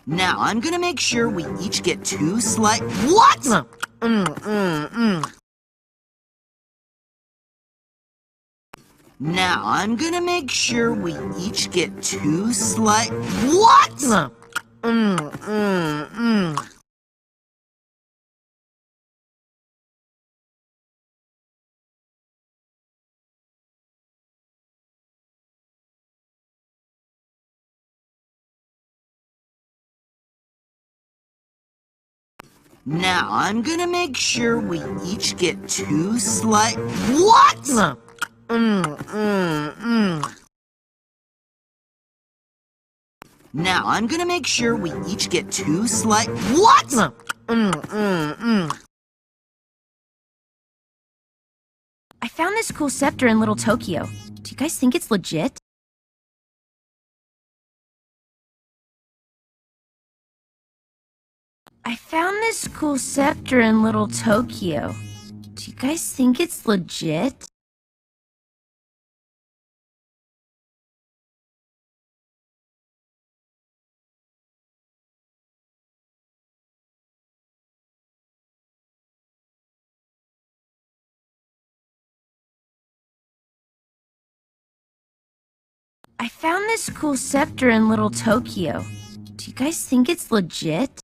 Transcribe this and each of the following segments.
Now I'm gonna make sure we each get two slice. What? Now I'm gonna make sure we each get two slice. What? Now I'm gonna make sure we each get two slice. What? Now I'm gonna make sure we each get two slice. What? I found this cool scepter in Little Tokyo. Do you guys think it's legit? I found this cool scepter in Little Tokyo. Do you guys think it's legit? I found this cool scepter in Little Tokyo. Do you guys think it's legit?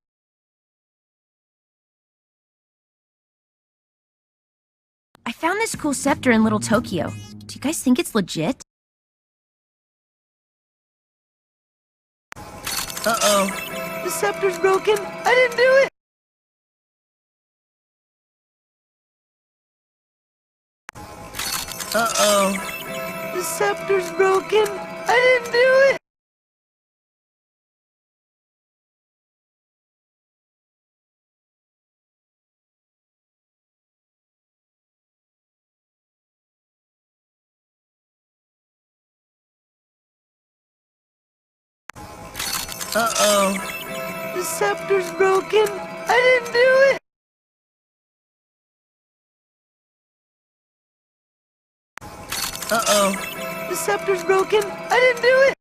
I found this cool scepter in Little Tokyo. Do you guys think it's legit? Uh-oh. The scepter's broken. I didn't do it. Uh-oh. The scepter's broken. I didn't do it. Uh-oh. The scepter's broken. I didn't do it. Uh-oh. The scepter's broken. I didn't do it.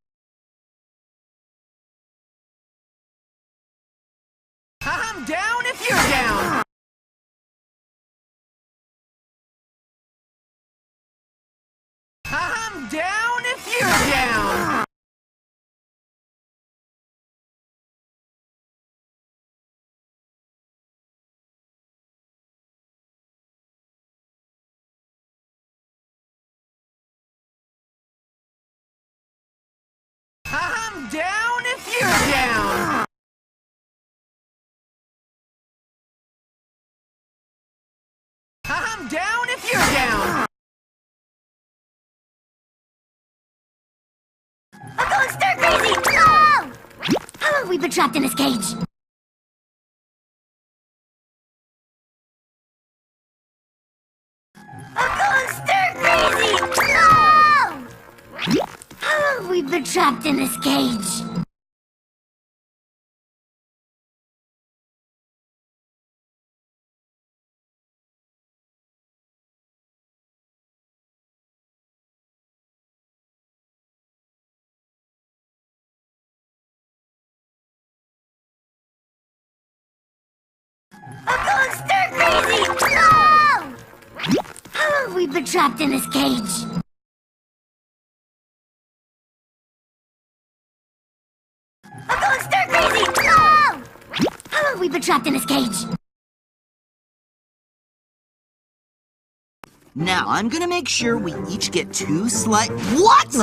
I'm down if you're down. I'm down if you're down. I'm down if you're down. I'm down if you're down. I'm going stir crazy! No! How long have we been trapped in this cage? I'm going stir crazy! No! How long have we been trapped in this cage? I'm going stir crazy! No! How long have we been trapped in this cage? I'm going stir crazy! No! How long have we been trapped in this cage? Now I'm gonna make sure we each get two slice. What?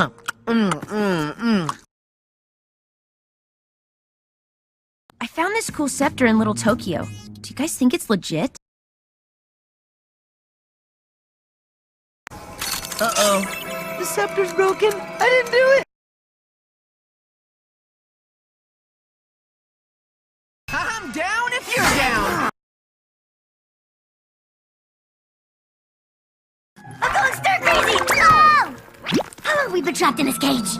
I found this cool scepter in Little Tokyo. Do you guys think it's legit? Uh-oh. The scepter's broken. I didn't do it. I'm down if you're down. I'm going stir crazy! No! How long have we been trapped in this cage?